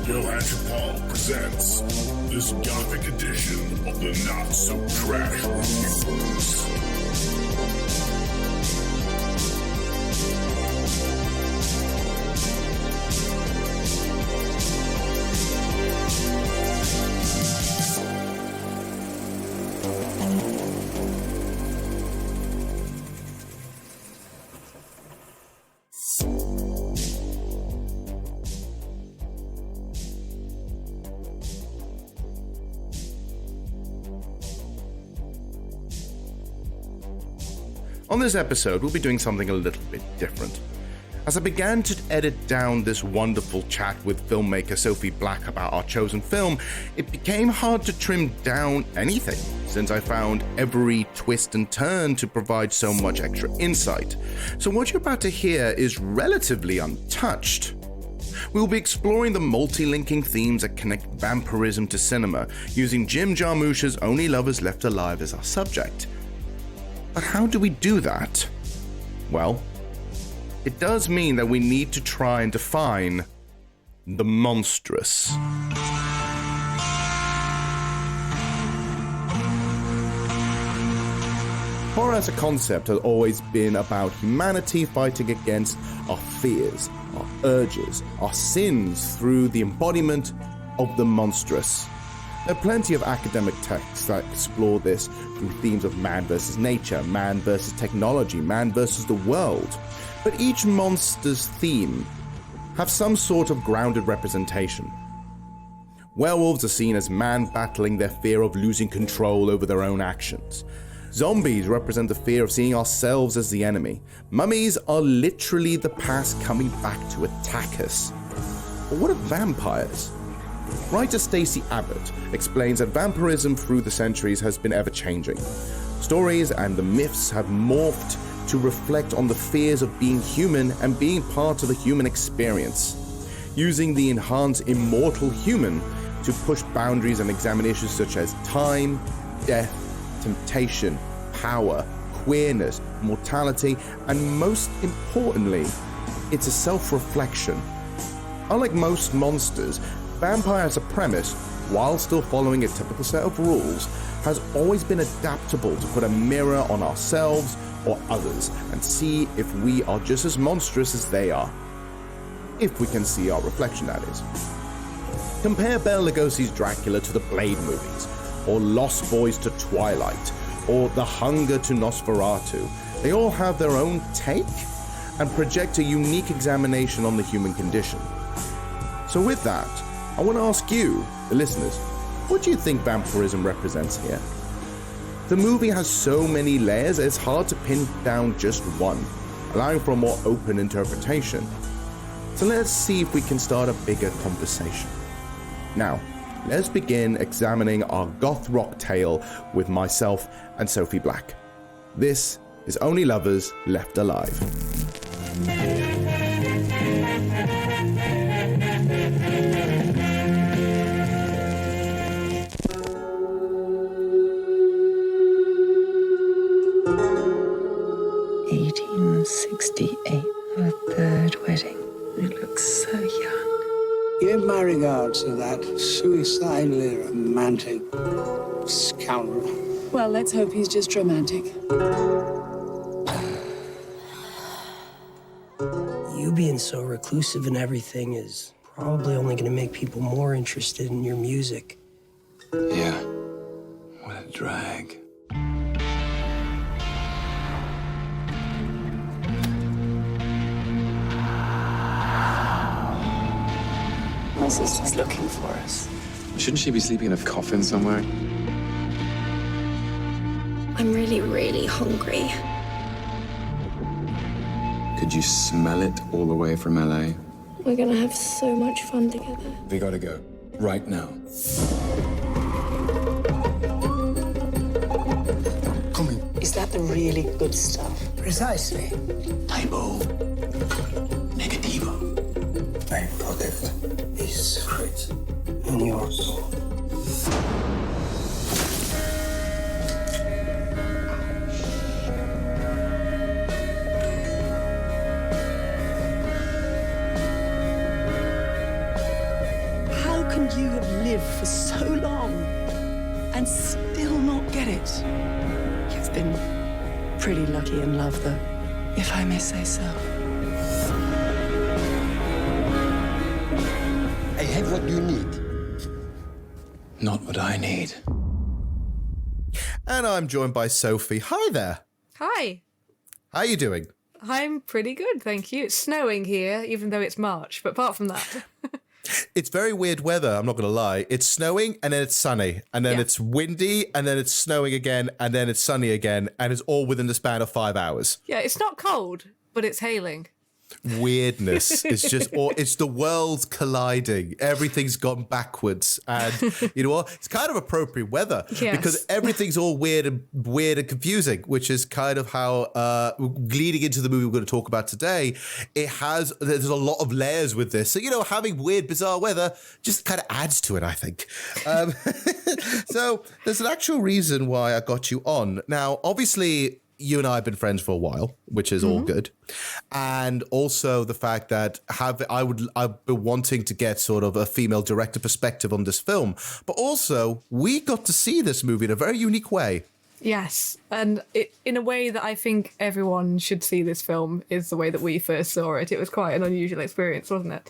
Johann presents this Gothic edition of the Not-So-Trash Reviews. On this episode, we'll be doing something a little bit different. As I began to edit down this wonderful chat with filmmaker Sophie Black about our chosen film, it became hard to trim down anything, since I found every twist and turn to provide so much extra insight. So what you're about to hear is relatively untouched. We'll be exploring the multi-linking themes that connect vampirism to cinema, using Jim Jarmusch's Only Lovers Left Alive as our subject. But how do we do that? Well, it does mean that we need to try and define the monstrous. Horror as a concept has always been about humanity fighting against our fears, our urges, our sins through the embodiment of the monstrous. There are plenty of academic texts that explore this through themes of man versus nature, man versus technology, man versus the world. But each monster's theme have some sort of grounded representation. Werewolves are seen as man battling their fear of losing control over their own actions. Zombies represent the fear of seeing ourselves as the enemy. Mummies are literally the past coming back to attack us. But what of vampires? Writer Stacey Abbott explains that vampirism through the centuries has been ever-changing. Stories and the myths have morphed to reflect on the fears of being human and being part of the human experience, using the enhanced immortal human to push boundaries and examine issues such as time, death, temptation, power, queerness, mortality, and most importantly, it's a self-reflection. Unlike most monsters, vampire as a premise, while still following a typical set of rules, has always been adaptable to put a mirror on ourselves or others and see if we are just as monstrous as they are. If we can see our reflection, that is. Compare Bela Lugosi's Dracula to the Blade movies, or Lost Boys to Twilight, or The Hunger to Nosferatu. They all have their own take and project a unique examination on the human condition. So with that, I want to ask you, the listeners, what do you think vampirism represents here? The movie has so many layers that it's hard to pin down just one, allowing for a more open interpretation. So let's see if we can start a bigger conversation. Now, let's begin examining our goth rock tale with myself and Sophie Black. This is Only Lovers Left Alive. Our third wedding. You look so young. Give my regards to that suicidally romantic scoundrel. Well, let's hope he's just romantic. You being so reclusive and everything is probably only going to make people more interested in your music. Yeah. What a drag. My sister's looking for us. Shouldn't she be sleeping in a coffin somewhere? I'm really, really hungry. Could you smell it all the way from LA? We're gonna have so much fun together. We gotta go. Right now. Coming. Is that the really good stuff? Precisely. Typo. Negativo. I protect his secret in your soul. can you have lived for so long and still not get it? You've been pretty lucky in love, though, if I may say so. I have what you need. Not what I need. And I'm joined by Sophie. Hi there. Hi. How are you doing? I'm pretty good, thank you. It's snowing here, even though it's March, but apart from that... It's very weird weather, I'm not going to lie. It's snowing, and then it's sunny, and then it's windy, and then it's snowing again, and then it's sunny again, and it's all within the span of 5 hours. Yeah, it's not cold, but it's hailing. Weirdness. It's just, it's the world colliding. Everything's gone backwards, and you know what? It's kind of appropriate weather because everything's all weird and confusing, which is kind of how leading into the movie we're going to talk about today. There's a lot of layers with this, so having weird, bizarre weather just kind of adds to it, I think. So there's an actual reason why I got you on. Now, obviously, you and I have been friends for a while, which is all good. And also the fact that I've been wanting to get sort of a female director perspective on this film. But also, we got to see this movie in a very unique way. Yes, and in a way that I think everyone should see this film is the way that we first saw it. It was quite an unusual experience, wasn't it?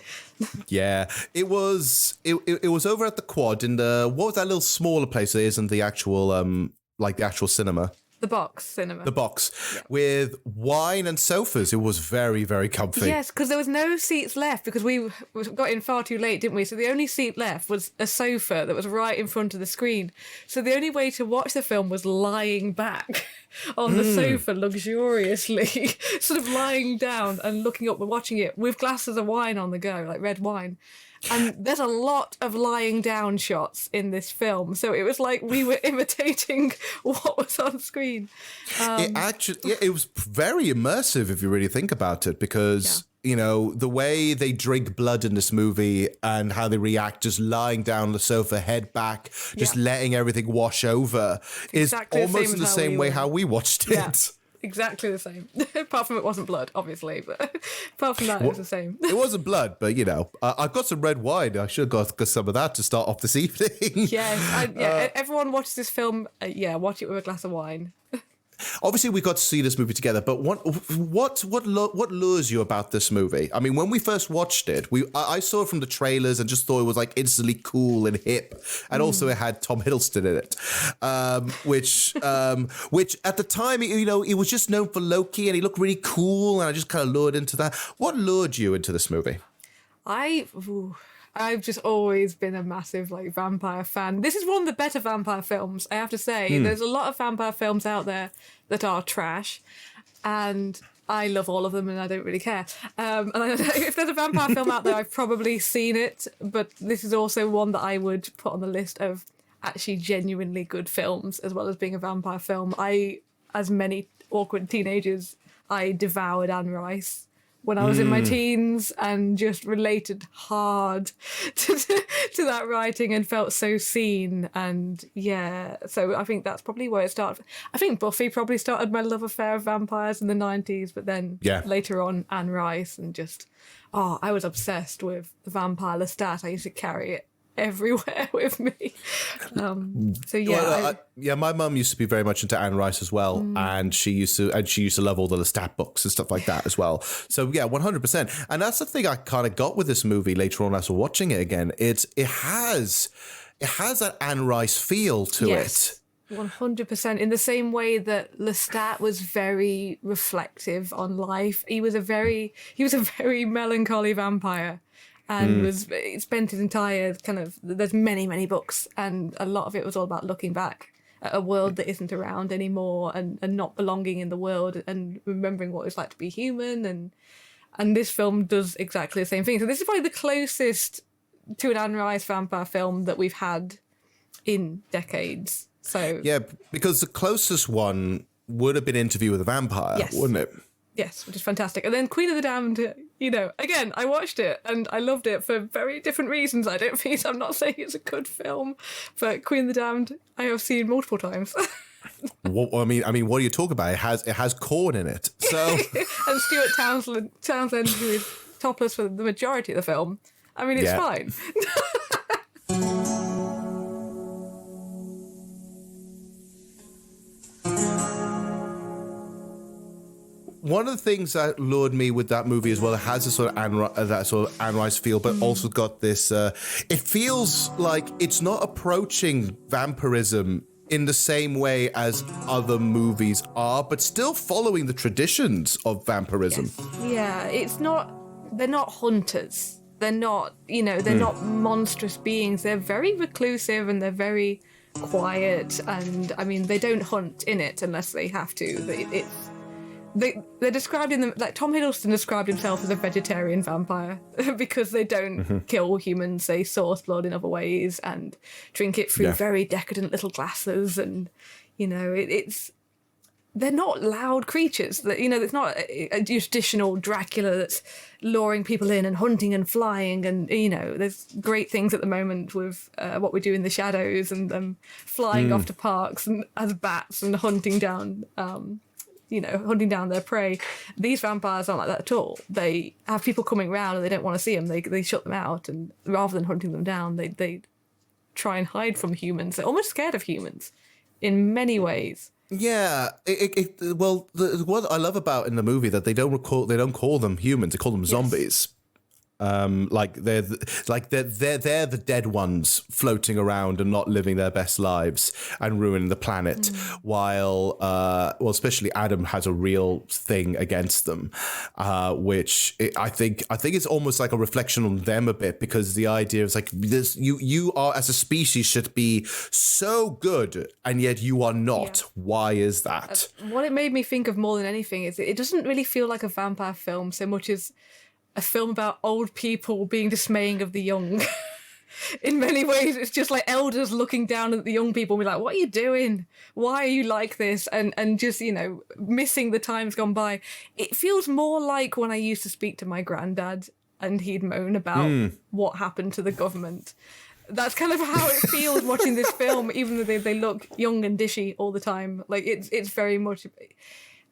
Yeah, it was. It was over at the Quad in what was that little smaller place that isn't the actual the actual cinema. The box cinema. The box, with wine and sofas. It was very, very comfy. Yes, because there was no seats left because we got in far too late, didn't we? So the only seat left was a sofa that was right in front of the screen. So the only way to watch the film was lying back on the sofa luxuriously, sort of lying down and looking up and watching it with glasses of wine on the go, like red wine. And there's a lot of lying down shots in this film. So it was like we were imitating what was on screen. It was very immersive if you really think about it, because, the way they drink blood in this movie and how they react just lying down on the sofa, head back, just letting everything wash over Exactly is almost in the same way how we watched it. Yeah. Exactly the same. Apart from it wasn't blood, obviously, but apart from that, it was the same. It wasn't blood, but I've got some red wine. I should have got some of that to start off this evening. Yes, everyone watches this film. Watch it with a glass of wine. Obviously, we got to see this movie together, but what lures you about this movie? I mean, when we first watched it, I saw it from the trailers and just thought it was like instantly cool and hip, and also it had Tom Hiddleston in it, which at the time, it was just known for Loki, and he looked really cool, and I just kind of lured into that. What lured you into this movie? I've just always been a massive vampire fan. This is one of the better vampire films, I have to say. There's a lot of vampire films out there that are trash, and I love all of them, and I don't really care. And if there's a vampire film out there, I've probably seen it, but this is also one that I would put on the list of actually genuinely good films, as well as being a vampire film. As many awkward teenagers, I devoured Anne Rice when I was in my teens, and just related hard to that writing and felt so seen. And so I think that's probably where it started. I think Buffy probably started my love affair of vampires in the 90s, but then later on Anne Rice, and just, I was obsessed with the vampire Lestat. I used to carry it everywhere with me. My mum used to be very much into Anne Rice as well, and she used to love all the Lestat books and stuff like that as well. So 100%. And that's the thing I kind of got with this movie later on as we're watching it again. It has that Anne Rice feel to it. 100%. In the same way that Lestat was very reflective on life. He was a very melancholy vampire. And spent his entire there's many, many books, and a lot of it was all about looking back at a world that isn't around anymore, and not belonging in the world, and remembering what it's like to be human. And this film does exactly the same thing. So this is probably the closest to an Anne Rice vampire film that we've had in decades. So because the closest one would have been Interview with a Vampire, wouldn't it? Yes, which is fantastic. And then Queen of the Damned, again, I watched it and I loved it for very different reasons. I'm not saying it's a good film, but Queen of the Damned I have seen multiple times. I mean, what are you talking about? It has corn in it. So and Stuart Townsend, who is topless for the majority of the film. I mean, it's fine. one of the things that lured me with that movie as well, it has a sort of Anne Rice feel, but also got this. It feels like it's not approaching vampirism in the same way as other movies are, but still following the traditions of vampirism. Yes. Yeah, it's not. They're not hunters. They're not. They're not monstrous beings. They're very reclusive and they're very quiet. And I mean, they don't hunt in it unless they have to. They're described in the, like Tom Hiddleston described himself as a vegetarian vampire because they don't kill humans. They source blood in other ways and drink it through very decadent little glasses. And they're not loud creatures. It's not a traditional Dracula that's luring people in and hunting and flying. And there's great things at the moment with what we do in the shadows and them flying off to parks and as bats and hunting down. Hunting down their prey. These vampires aren't like that at all. They have people coming around and they don't want to see them. They shut them out, and rather than hunting them down, they try and hide from humans. They're almost scared of humans in many ways. Yeah, what I love about in the movie that they don't call them humans. They call them zombies. They're the dead ones floating around and not living their best lives and ruining the planet, while especially Adam has a real thing against them, which I think it's almost like a reflection on them a bit, because the idea is like this: you are as a species should be so good and yet you are not. Yeah. Why is that? What it made me think of more than anything is it doesn't really feel like a vampire film so much as a film about old people being dismaying of the young. In many ways, it's just like elders looking down at the young people and be like, what are you doing? Why are you like this? And just, missing the times gone by. It feels more like when I used to speak to my granddad and he'd moan about what happened to the government. That's kind of how it feels watching this film, even though they look young and dishy all the time. Like, it's very much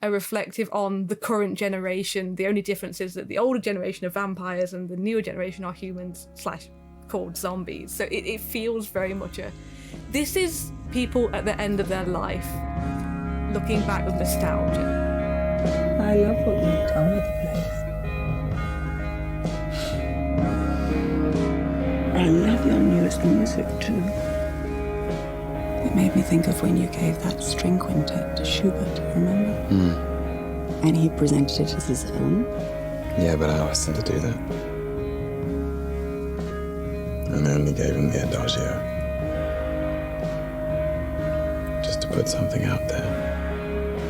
a reflective on the current generation. The only difference is that the older generation are vampires and the newer generation are humans / called zombies. So it feels very much this is people at the end of their life looking back with nostalgia. I love what you've done with the place. I love your newest music too. It made me think of when you gave that string quintet to Schubert, remember? And he presented it as his own. Yeah, but I asked him to do that. And I only gave him the Adagio. Just to put something out there.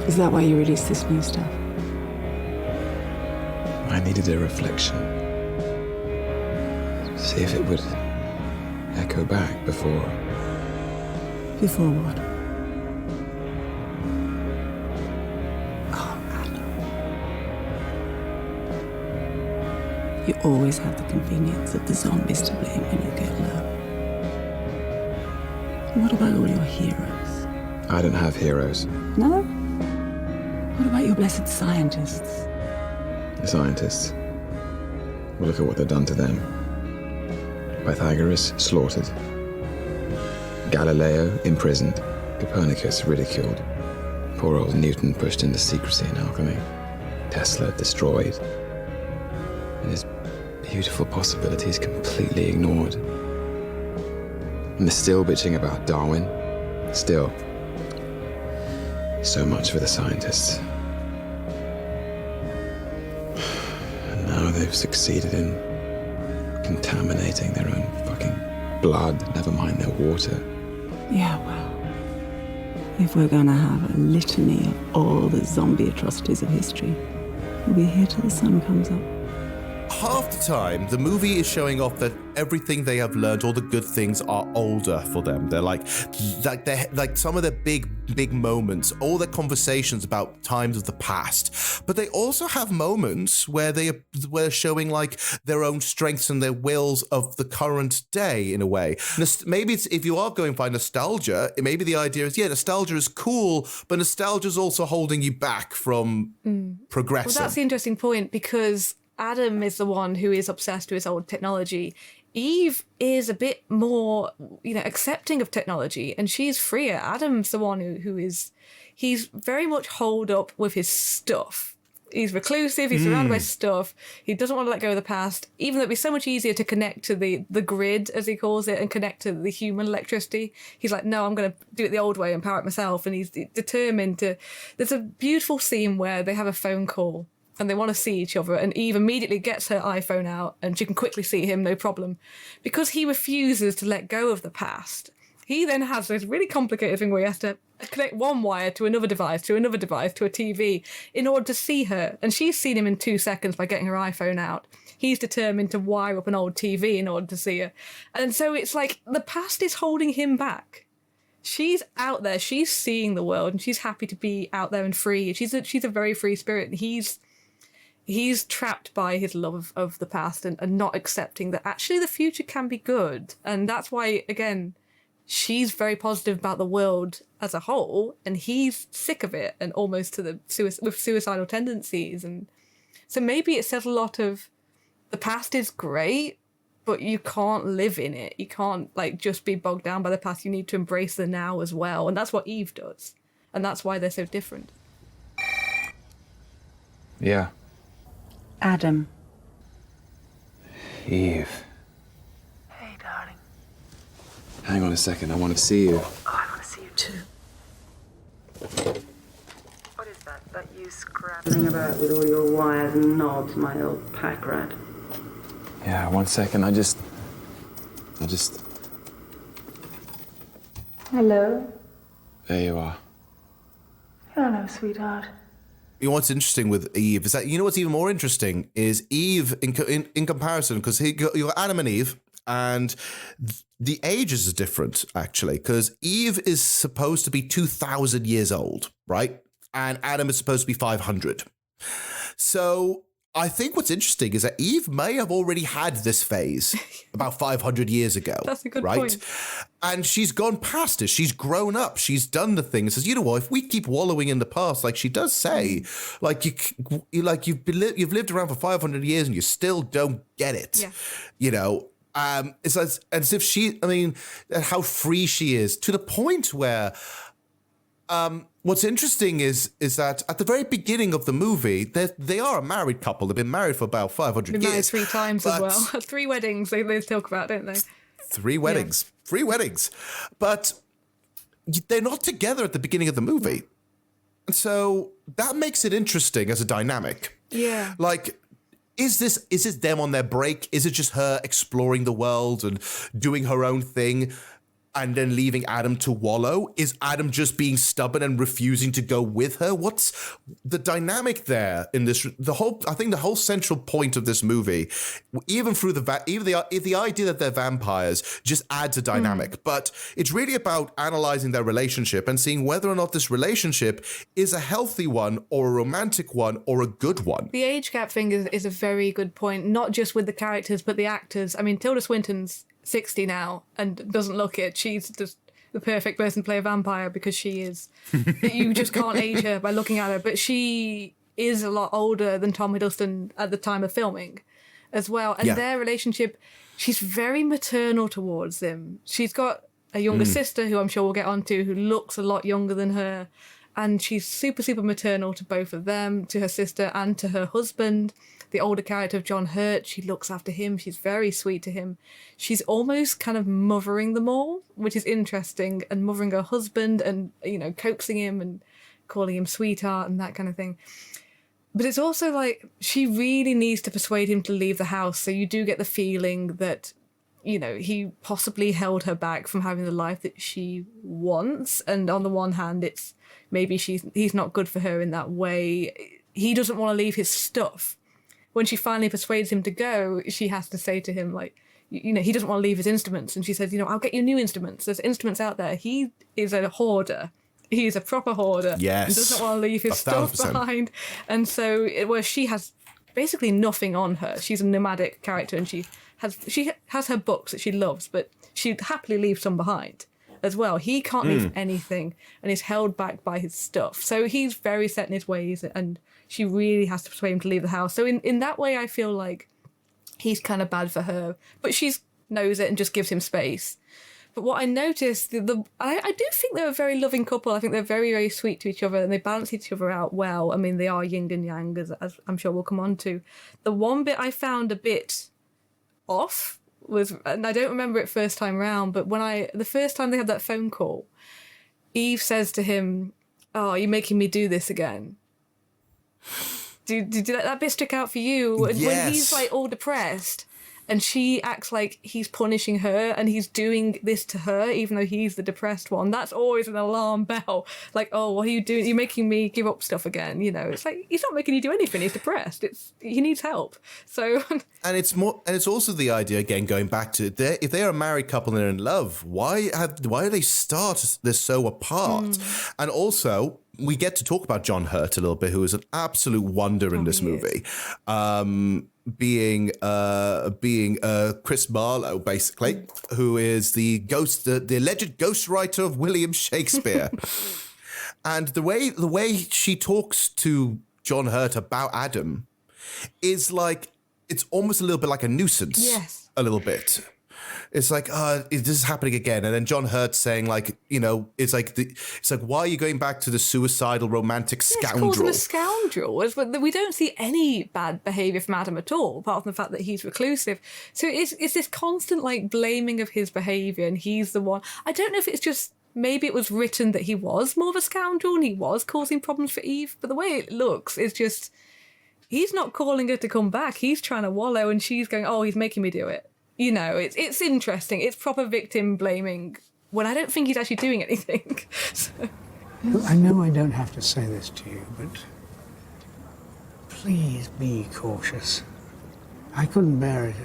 Is that why you released this new stuff? I needed a reflection. See if it would echo back before... Before what? Oh, Adam. You always have the convenience of the zombies to blame when you get low. What about all your heroes? I don't have heroes. No? What about your blessed scientists? The scientists. Well, look at what they've done to them. Pythagoras slaughtered. Galileo imprisoned. Copernicus ridiculed. Poor old Newton pushed into secrecy in alchemy. Tesla destroyed. And his beautiful possibilities completely ignored. And they're still bitching about Darwin. Still. So much for the scientists. And now they've succeeded in contaminating their own fucking blood, never mind their water. Yeah, well, if we're gonna have a litany of all the zombie atrocities of history, we'll be here till the sun comes up. Half the time, the movie is showing off that everything they have learned, all the good things, are older for them. They're like some of their big moments, all their conversations about times of the past. But they also have moments where they're showing like their own strengths and their wills of the current day in a way. Maybe it's, if you are going by nostalgia, maybe the idea is, nostalgia is cool, but nostalgia is also holding you back from progressing. Well, that's the interesting point, because Adam is the one who is obsessed with his old technology. Eve is a bit more, accepting of technology, and she's freer. Adam's the one who is, he's very much holed up with his stuff. He's reclusive, he's surrounded by stuff, he doesn't want to let go of the past, even though it'd be so much easier to connect to the grid, as he calls it, and connect to the human electricity. He's like, no, I'm going to do it the old way and power it myself, and he's determined to... There's a beautiful scene where they have a phone call and they want to see each other, and Eve immediately gets her iPhone out and she can quickly see him, no problem. Because he refuses to let go of the past, he then has this really complicated thing where he has to connect one wire to another device, to a TV, in order to see her. And she's seen him in 2 seconds by getting her iPhone out. He's determined to wire up an old TV in order to see her. And so it's like the past is holding him back. She's out there, she's seeing the world, and she's happy to be out there and free. She's a very free spirit. And he's trapped by his love of the past and not accepting that actually the future can be good. And that's why, again, she's very positive about the world as a whole, and he's sick of it and almost to the with suicidal tendencies. And so maybe it says a lot of the past is great, but you can't live in it. You can't just be bogged down by the past. You need to embrace the now as well, and that's what Eve does, and that's why they're so different. Yeah. Adam. Eve. Hey, darling. Hang on a second, I want to see you. Oh, I want to see you too. What is that you scrabbling about with all your wires and knobs, my old pack rat? Yeah, 1 second, I just... Hello? There you are. Hello, sweetheart. You know what's interesting with Eve is that, you know what's even more interesting is Eve in comparison, because you got Adam and Eve, and the ages are different, actually, because Eve is supposed to be 2,000 years old, right? And Adam is supposed to be 500. So I think what's interesting is that Eve may have already had this phase about 500 years ago. That's a good right? point. And she's gone past it. She's grown up. She's done the thing. Says, you know what? If we keep wallowing in the past, like she does say, you've lived around for 500 years and you still don't get it. Yeah. You know, it's as if how free she is, to the point where. What's interesting is that at the very beginning of the movie, they are a married couple. They've been married for about 500 years. Been married 3 times as well. 3 weddings they talk about, don't they? 3 weddings. Yeah. 3 weddings. But they're not together at the beginning of the movie. And so that makes it interesting as a dynamic. Yeah. Is this them on their break? Is it just her exploring the world and doing her own thing? And then leaving Adam to wallow? Is Adam just being stubborn and refusing to go with her? What's the dynamic there in this? I think the whole central point of this movie, even through the idea that they're vampires, just adds a dynamic. But it's really about analyzing their relationship and seeing whether or not this relationship is a healthy one or a romantic one or a good one. The age gap thing is a very good point, not just with the characters, but the actors. I mean, Tilda Swinton's 60 now and doesn't look it. She's just the perfect person to play a vampire because she is. You just can't age her by looking at her. But she is a lot older than Tom Hiddleston at the time of filming as well. And their relationship, she's very maternal towards him. She's got a younger sister who I'm sure we'll get onto who looks a lot younger than her. And she's super, super maternal to both of them, to her sister and to her husband. The older character of John Hurt, she looks after him. She's very sweet to him. She's almost kind of mothering them all, which is interesting, and mothering her husband and, coaxing him and calling him sweetheart and that kind of thing. But it's also like she really needs to persuade him to leave the house. So you do get the feeling that, he possibly held her back from having the life that she wants. And on the one hand, it's maybe he's not good for her in that way. He doesn't want to leave his stuff. When she finally persuades him to go, she has to say to him, he doesn't want to leave his instruments. And she says, I'll get you new instruments. There's instruments out there. He is a hoarder. He is a proper hoarder. Yes. And doesn't want to leave his 1,000%. Stuff behind. And so where she has basically nothing on her. She's a nomadic character and she has her books that she loves, but she'd happily leave some behind as well. He can't leave anything and is held back by his stuff. So he's very set in his ways and she really has to persuade him to leave the house. So in that way, I feel like he's kind of bad for her, but she knows it and just gives him space. But what I noticed, I do think they're a very loving couple. I think they're very, very sweet to each other and they balance each other out well. I mean, they are yin and yang, as I'm sure we'll come on to. The one bit I found a bit off was, and I don't remember it first time round, but the first time they had that phone call, Eve says to him, "Oh, you're making me do this again." Did that bit stick out for you? Yes. When he's like all depressed and she acts like he's punishing her and he's doing this to her even though he's the depressed one, that's always an alarm bell. Like, oh, what are you doing? You're making me give up stuff again. You know, it's like, he's not making you do anything. He's depressed. He needs help. So, and it's also the idea, again, going back to if they are a married couple and they're in love, why do they start this so apart? And also, we get to talk about John Hurt a little bit, who is an absolute wonder in this movie. Being Chris Marlowe, basically, who is the alleged ghostwriter of William Shakespeare. And the way she talks to John Hurt about Adam is like, it's almost a little bit like a nuisance. Yes. A little bit. It's like, this is happening again. And then John Hurt saying, like, you know, it's like, why are you going back to the suicidal romantic scoundrel? Calls him a scoundrel. We don't see any bad behaviour from Adam at all, apart from the fact that he's reclusive. So it's this constant, like, blaming of his behaviour, and he's the one. I don't know if it's just, maybe it was written that he was more of a scoundrel and he was causing problems for Eve, but the way it looks is just, he's not calling her to come back. He's trying to wallow, and she's going, oh, he's making me do it. You know, it's interesting. It's proper victim blaming when I don't think he's actually doing anything. So. Look, I know I don't have to say this to you, but please be cautious. I couldn't bear it.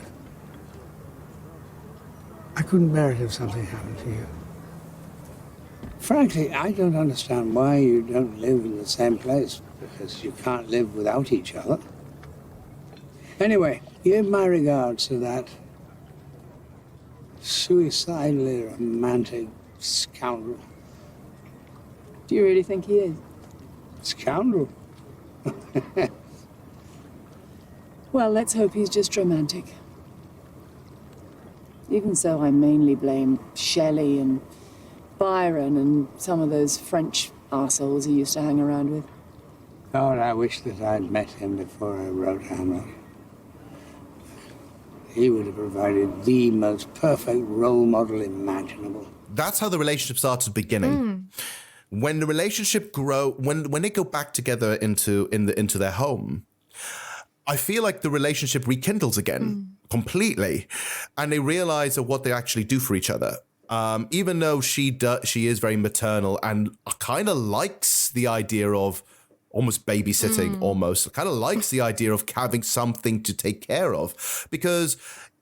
I couldn't bear it if something happened to you. Frankly, I don't understand why you don't live in the same place, because you can't live without each other. Anyway, give my regards to that suicidally romantic scoundrel. Do you really think he is? Scoundrel? Well, let's hope he's just romantic. Even so, I mainly blame Shelley and Byron and some of those French arseholes he used to hang around with. God, I wish that I'd met him before I wrote Hamlet. He would have provided the most perfect role model imaginable. That's how the relationship starts at the beginning. When the relationship when they go back together into their home, I feel like the relationship rekindles again completely, and they realize what they actually do for each other. Even though she is very maternal and kind of likes the idea of almost babysitting, almost kind of likes the idea of having something to take care of, because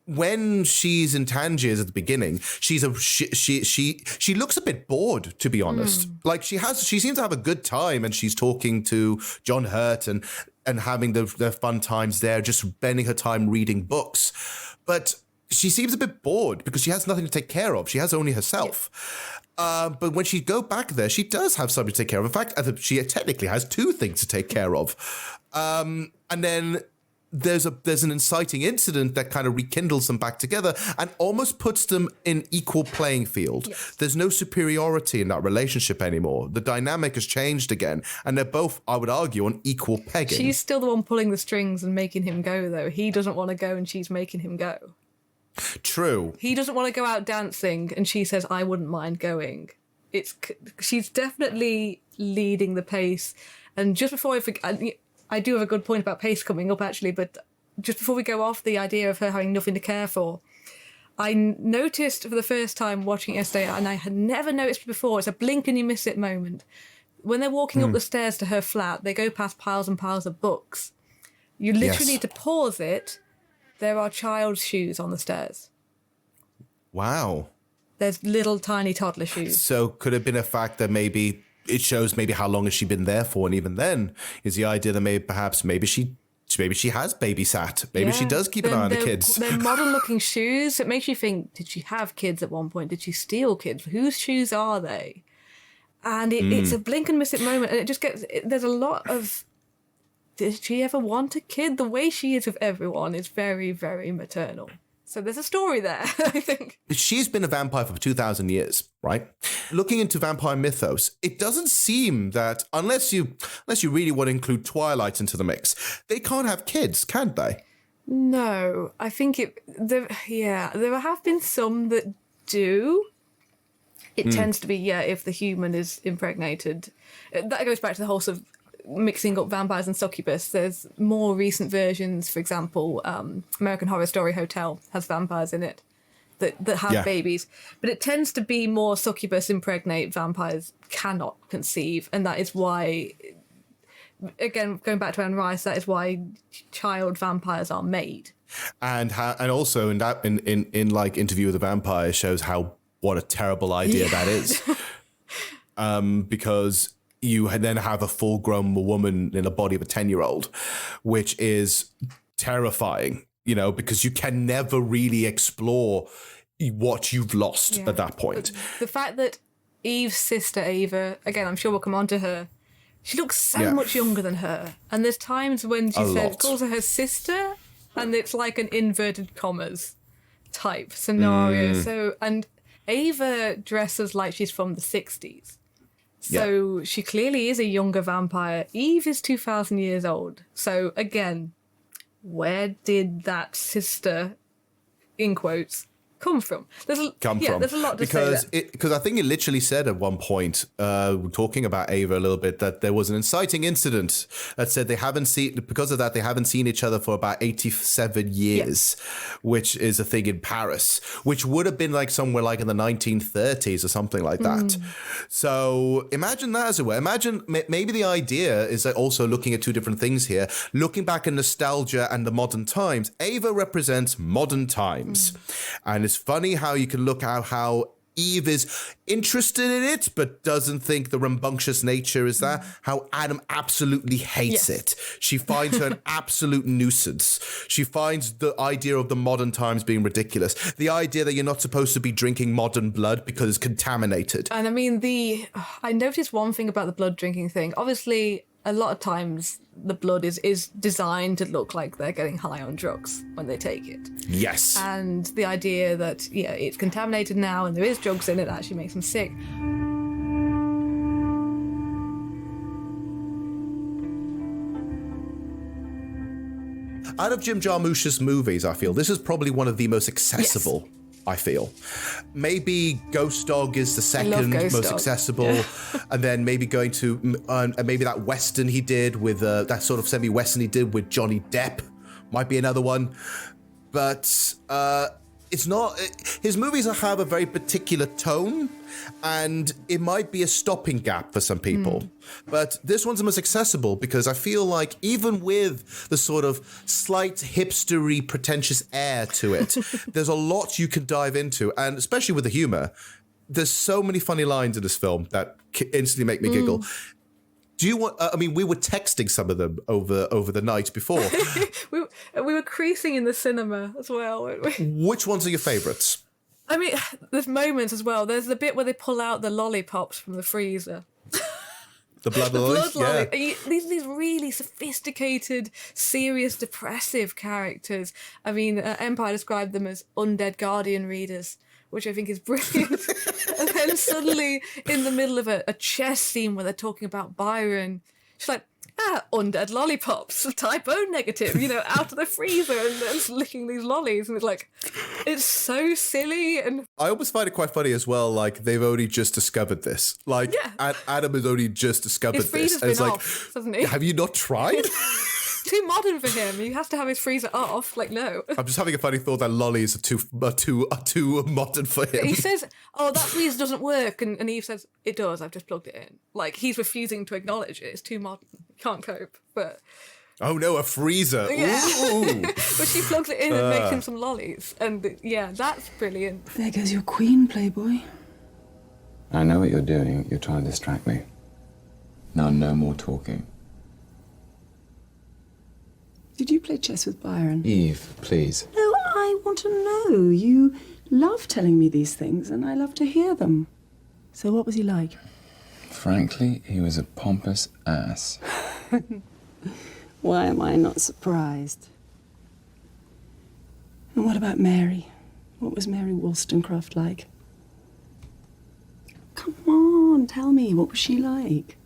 when she's in Tangiers at the beginning, she looks a bit bored, to be honest. Like she seems to have a good time, and she's talking to John Hurt and having the fun times there, just spending her time reading books. But she seems a bit bored because she has nothing to take care of. She has only herself. But when she go back there, she does have something to take care of. In fact, she technically has two things to take care of. And then there's an inciting incident that kind of rekindles them back together and almost puts them in equal playing field. Yes. There's no superiority in that relationship anymore. The dynamic has changed again, and they're both, I would argue, on equal pegging. She's still the one pulling the strings and making him go, though. He doesn't want to go, and she's making him go. True. He doesn't want to go out dancing, and she says, I wouldn't mind going. She's definitely leading the pace. And just before I forget, I do have a good point about pace coming up, actually, but just before we go off the idea of her having nothing to care for, I noticed for the first time watching it yesterday, and I had never noticed before, it's a blink and you miss it moment. When they're walking up the stairs to her flat, they go past piles and piles of books. You literally need to pause it. There are child's shoes on the stairs. Wow. There's little tiny toddler shoes. So could it have been a fact that maybe it shows maybe how long has she been there for, and even then is the idea that maybe she has babysat. Maybe she does keep an eye on the kids. They're modern-looking shoes. It makes you think, did she have kids at one point? Did she steal kids? Whose shoes are they? And it's a blink and miss it moment, and it just gets... There's a lot of... Did she ever want a kid? The way she is with everyone is very, very maternal. So there's a story there, I think. She's been a vampire for 2,000 years, right? Looking into vampire mythos, it doesn't seem that, unless you really want to include Twilight into the mix, they can't have kids, can they? No, I think there have been some that do. It tends to be, if the human is impregnated. That goes back to the whole sort of mixing up vampires and succubus. There's more recent versions, for example, American Horror Story Hotel has vampires in it that have babies. But it tends to be more succubus impregnate, vampires cannot conceive. And that is why, again, going back to Anne Rice, that is why child vampires are made. And also in like Interview with the Vampire shows what a terrible idea that is. Because you then have a full-grown woman in the body of a 10-year-old, which is terrifying, because you can never really explore what you've lost at that point. But the fact that Eve's sister, Ava, again, I'm sure we'll come on to her, she looks so much younger than her. And there's times when she calls her sister, and it's like an inverted commas type scenario. So, and Ava dresses like she's from the 60s. So she clearly is a younger vampire. Eve is 2,000 years old. So again, where did that sister, in quotes, come from? There's a lot to say there. Because I think it literally said at one point, talking about Ava a little bit, that there was an inciting incident that said they haven't seen each other for about 87 years, which is a thing in Paris, which would have been like somewhere like in the 1930s or something like that. So imagine that as it were. Imagine maybe the idea is that also looking at two different things here, looking back at nostalgia and the modern times. Ava represents modern times. And it's funny how you can look at how Eve is interested in it, but doesn't think the rambunctious nature is there. How Adam absolutely hates it. She finds her an absolute nuisance. She finds the idea of the modern times being ridiculous. The idea that you're not supposed to be drinking modern blood because it's contaminated. And I mean, I noticed one thing about the blood drinking thing. Obviously, a lot of times the blood is designed to look like they're getting high on drugs when they take it. Yes. And the idea that, it's contaminated now and there is drugs in it actually makes them sick. Out of Jim Jarmusch's movies, I feel this is probably one of the most accessible. Yes. I feel maybe Ghost Dog is the second most accessible, and then maybe going to maybe that Western he did with that sort of semi-Western he did with Johnny Depp might be another one, but it's not. His movies have a very particular tone, and it might be a stopping gap for some people. But this one's the most accessible because I feel like even with the sort of slight hipstery, pretentious air to it, there's a lot you can dive into, and especially with the humor. There's so many funny lines in this film that instantly make me giggle. Do you want? We were texting some of them over the night before. we were creasing in the cinema as well, weren't we? Which ones are your favourites? I mean, there's moments as well. There's the bit where they pull out the lollipops from the freezer. The blood lollies? Yeah. These really sophisticated, serious, depressive characters. I mean, Empire described them as undead Guardian readers, which I think is brilliant. And then suddenly, in the middle of a chess scene where they're talking about Byron, she's like, undead lollipops, type O negative, out of the freezer, and then licking these lollies, and it's so silly. And I always find it quite funny as well, like they've only just discovered this. Like Adam has only just discovered his this. And it's off, doesn't he? Have you not tried? Too modern for him. He has to have his freezer off. Like, no. I'm just having a funny thought that lollies are too modern for him. He says, that freezer doesn't work. And Eve says, it does. I've just plugged it in. Like, he's refusing to acknowledge it. It's too modern. Can't cope. But... Oh, no, a freezer. Yeah. Ooh. But she plugs it in and makes him some lollies. And, that's brilliant. There goes your queen, Playboy. I know what you're doing. You're trying to distract me. Now, no more talking. Did you play chess with Byron? Eve, please. No, I want to know. You love telling me these things, and I love to hear them. So what was he like? Frankly, he was a pompous ass. Why am I not surprised? And what about Mary? What was Mary Wollstonecraft like? Come on, tell me, what was she like?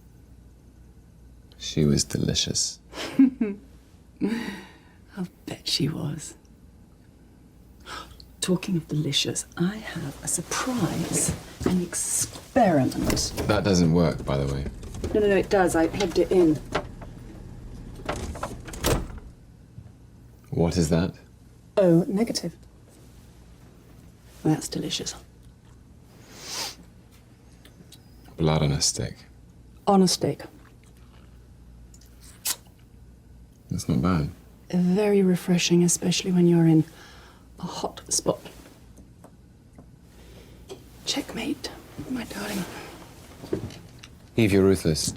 She was delicious. I'll bet she was. Talking of delicious, I have a surprise, an experiment. That doesn't work, by the way. No, it does. I plugged it in. What is that? Oh, negative. Well, that's delicious. Blood on a stick. On a steak. That's not bad. Very refreshing, especially when you're in a hot spot. Checkmate, my darling. Eve, you're ruthless.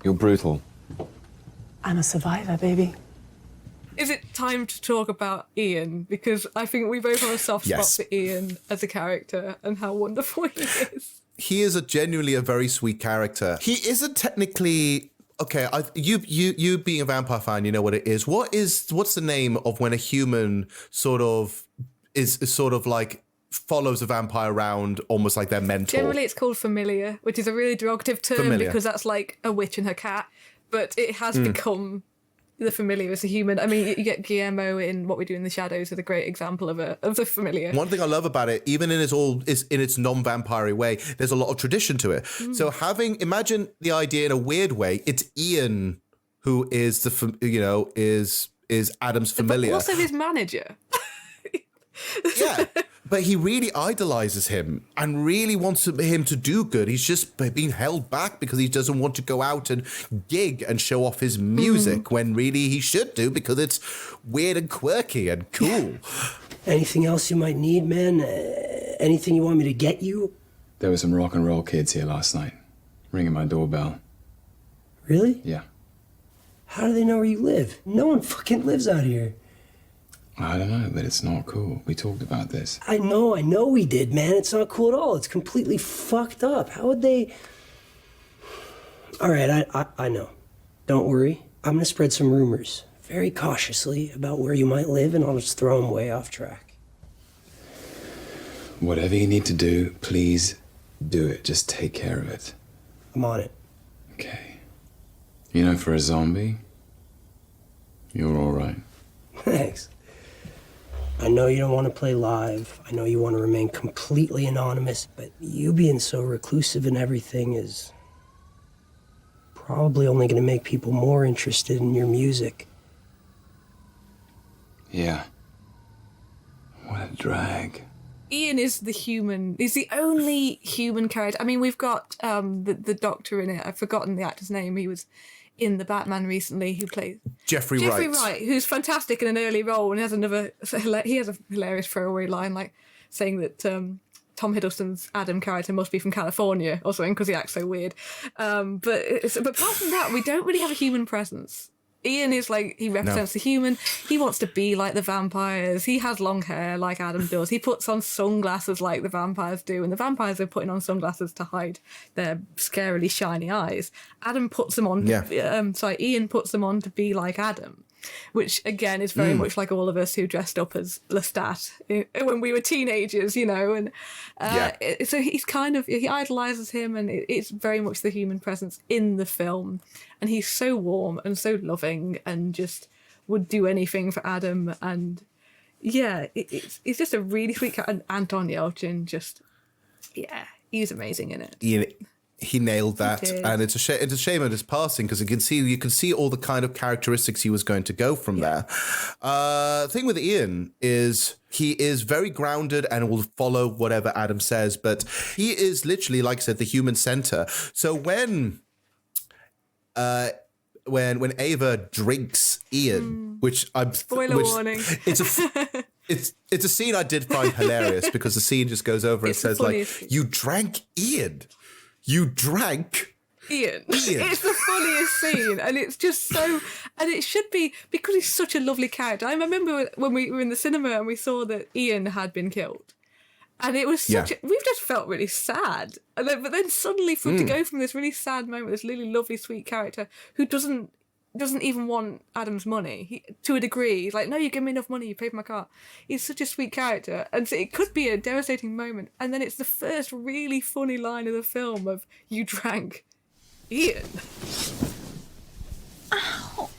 You're brutal. I'm a survivor, baby. Is it time to talk about Ian? Because I think we both have a soft spot Yes. for Ian as a character and how wonderful he is. He is genuinely a very sweet character. He isn't technically... Okay, you being a vampire fan, you know what it is. What's the name of when a human sort of is sort of like follows a vampire around almost like their mentor? Generally, it's called familiar, which is a really derogative term Familiar. because that's like a witch and her cat. But it has become the familiar as a human. I mean, you get Guillermo in What We Do in the Shadows as a great example of the familiar. One thing I love about it, even in its non-vampire way, there's a lot of tradition to it. So imagine the idea in a weird way. It's Ian who is is Adam's familiar. But also his manager. Yeah, but he really idolizes him and really wants him to do good. He's just being held back because he doesn't want to go out and gig and show off his music when really he should do because it's weird and quirky and cool. Anything else you might need, man? Anything you want me to get you? There were some rock and roll kids here last night, ringing my doorbell. Really? Yeah. How do they know where you live? No one fucking lives out here. I don't know, but it's not cool. We talked about this. I know we did, man. It's not cool at all. It's completely fucked up. How would they... All right, I know. Don't worry. I'm gonna spread some rumors, very cautiously, about where you might live, and I'll just throw them way off track. Whatever you need to do, please do it. Just take care of it. I'm on it. Okay. You know, for a zombie, you're all right. Thanks. I know you don't want to play live. I know you want to remain completely anonymous, but you being so reclusive and everything is probably only going to make people more interested in your music. Yeah. What a drag. Ian is the human. He's the only human character. I mean, we've got the doctor in it. I've forgotten the actor's name. He was in the Batman recently, who plays Jeffrey Wright, who's fantastic in an early role, and has he has a hilarious throwaway line like saying that Tom Hiddleston's Adam character must be from California or something because he acts so weird. But apart from that, we don't really have a human presence. Ian is like, he represents the human. He wants to be like the vampires. He has long hair like Adam does. He puts on sunglasses like the vampires do, and the vampires are putting on sunglasses to hide their scarily shiny eyes. Ian puts them on to be like Adam, which again is very much like all of us who dressed up as Lestat when we were teenagers, you know. And so he's he idolizes him, and it's very much the human presence in the film. And he's so warm and so loving and just would do anything for Adam. And yeah, it's just a really sweet character. And Anton Yelchin he's amazing in it. He nailed that, and it's a shame at his passing because you can see all the kind of characteristics he was going to go from there. Thing with Ian is he is very grounded and will follow whatever Adam says, but he is literally, like I said, the human center. So when Ava drinks Ian, warning. It's a scene I did find hilarious because the scene just goes over and says like, "You drank Ian." You drank Ian. It's the funniest scene, and it's just so, and it should be because he's such a lovely character. I remember when we were in the cinema and we saw that Ian had been killed, and it was we've just felt really sad. And but then suddenly to go from this really sad moment, this really lovely, sweet character who doesn't doesn't even want Adam's money to a degree. He's like, no, you give me enough money, you paid for my car. He's such a sweet character. And so it could be a devastating moment. And then it's the first really funny line of the film of, you drank Ian. Ow.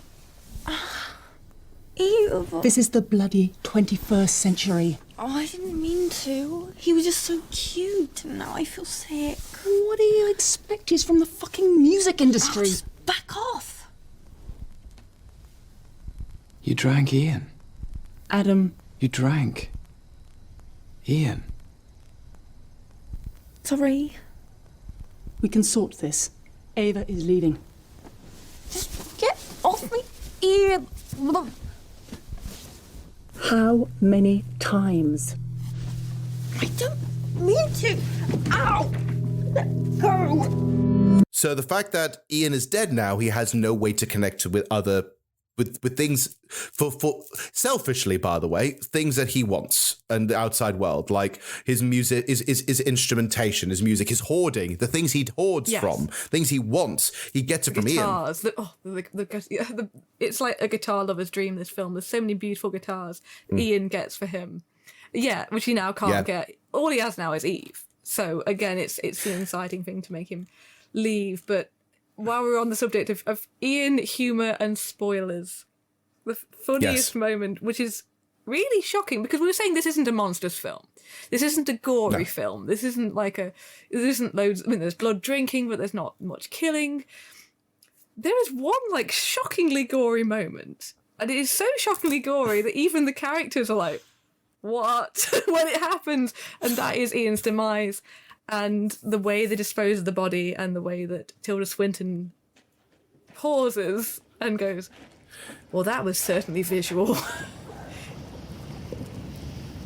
Ew. This is the bloody 21st century. Oh, I didn't mean to. He was just so cute, and now I feel sick. What do you expect? He's from the fucking music industry. Oh, just back off. You drank Ian. Adam. You drank Ian. Sorry. We can sort this. Ava is leaving. Just get off me, Ian. How many times? I don't mean to. Ow! Let go. So the fact that Ian is dead now, he has no way to connect with other with things for selfishly, by the way, things that he wants and the outside world, like his music, his instrumentation, his music, his hoarding, the things he hoards from, things he wants, he gets it from guitars, Ian. It's like a guitar lover's dream, this film. There's so many beautiful guitars Ian gets for him. Yeah, which he now can't get. All he has now is Eve. So again, it's an inciting thing to make him leave. But while we're on the subject of Ian, humour and spoilers, the funniest moment, which is really shocking, because we were saying this isn't a monstrous film. This isn't a gory film. This isn't there isn't loads, there's blood drinking, but there's not much killing. There is one, shockingly gory moment. And it is so shockingly gory that even the characters are like, what? When it happens. And that is Ian's demise. And the way they dispose of the body and the way that Tilda Swinton pauses and goes, well, that was certainly visual.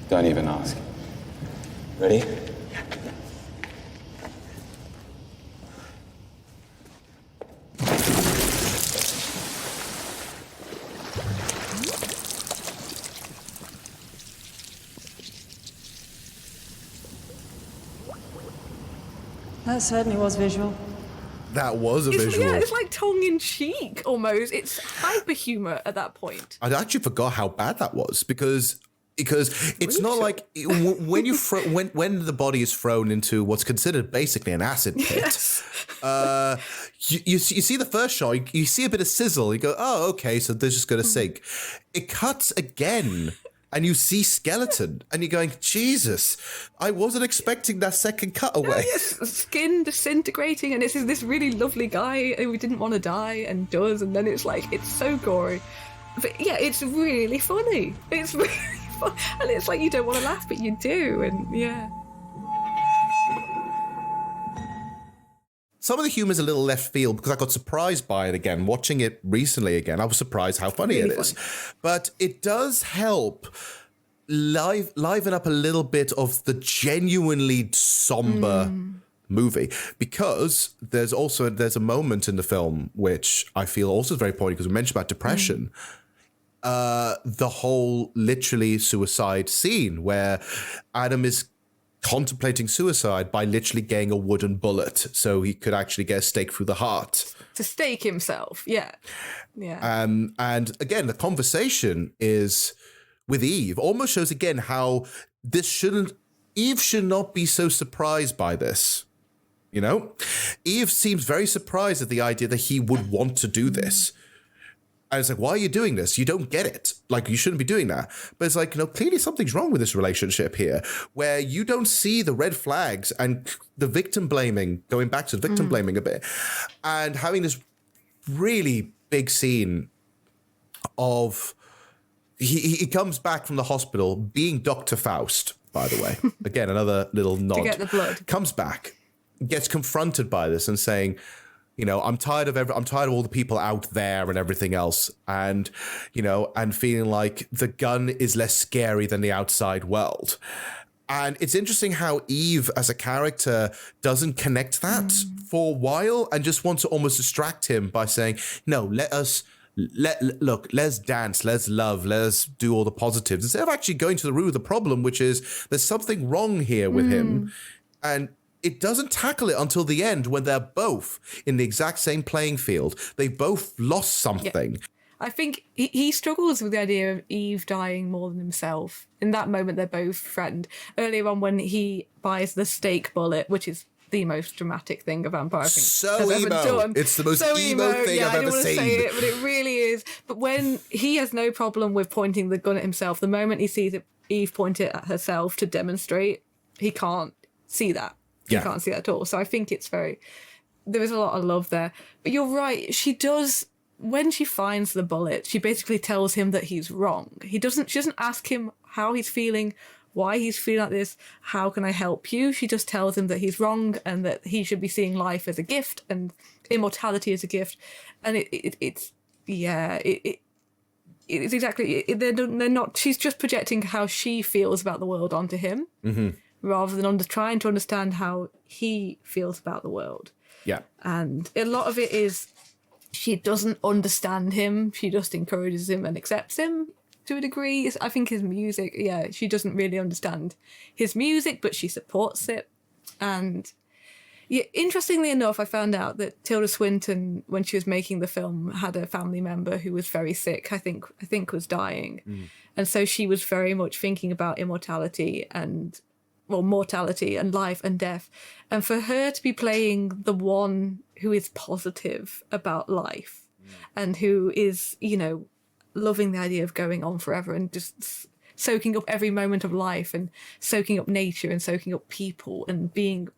Don't even ask. Ready? That certainly was visual. That was a visual. Yeah, it's like tongue-in-cheek almost. It's hyper-humour at that point. I actually forgot how bad that was because it's not like when when the body is thrown into what's considered basically an acid pit. You see the first shot, you see a bit of sizzle. You go, oh, okay, so they're just going to sink. It cuts again. And you see skeleton, and you're going, Jesus, I wasn't expecting that second cutaway. No, yes, skin disintegrating, and it's this really lovely guy who didn't want to die and does, and then it's so gory. But yeah, it's really funny. It's really fun. And it's like you don't want to laugh, but you do, and yeah. Some of the humour is a little left field because I got surprised by it again. Watching it recently again, I was surprised how funny it is. But it does help liven up a little bit of the genuinely somber movie, because there's a moment in the film which I feel also is very poignant because we mentioned about depression. The whole literally suicide scene where Adam is contemplating suicide by literally getting a wooden bullet so he could actually get a stake through the heart. To stake himself, yeah. And again, the conversation is with Eve almost shows again how Eve should not be so surprised by this. You know? Eve seems very surprised at the idea that he would want to do this. And it's like, why are you doing this? You don't get it. You shouldn't be doing that. But it's like, clearly something's wrong with this relationship here, where you don't see the red flags and the victim blaming, going back to the victim blaming a bit, and having this really big scene of he comes back from the hospital being Dr. Faust, by the way. Again, another little nod. To get the blood. Comes back, gets confronted by this and saying, I'm tired of all the people out there and everything else, and and feeling like the gun is less scary than the outside world. And it's interesting how Eve as a character doesn't connect that for a while and just wants to almost distract him by saying, no, let's dance, let's love, let's do all the positives, instead of actually going to the root of the problem, which is there's something wrong here with him. And it doesn't tackle it until the end when they're both in the exact same playing field. They both lost something. Yeah. I think he struggles with the idea of Eve dying more than himself. In that moment, they're both threatened. Earlier on, when he buys the stake bullet, which is the most dramatic thing a vampire I think has ever done. It's the most emo thing I've ever seen. Say it, but it really is. But when he has no problem with pointing the gun at himself, the moment he sees Eve point it at herself to demonstrate, he can't see that. He can't see that at all. So I think there is a lot of love there. But you're right. She does. When she finds the bullet, she basically tells him that he's wrong. She doesn't ask him how he's feeling, why he's feeling like this, how can I help you? She just tells him that he's wrong and that he should be seeing life as a gift and immortality as a gift. And it's exactly, they're not, she's just projecting how she feels about the world onto him, rather than trying to understand how he feels about the world. Yeah. And a lot of it is, she doesn't understand him. She just encourages him and accepts him to a degree. I think his music, she doesn't really understand his music, but she supports it. And interestingly enough, I found out that Tilda Swinton, when she was making the film, had a family member who was very sick. I think was dying. And so she was very much thinking about immortality and mortality and life and death. And for her to be playing the one who is positive about life and who is, loving the idea of going on forever and just soaking up every moment of life and soaking up nature and soaking up people and being,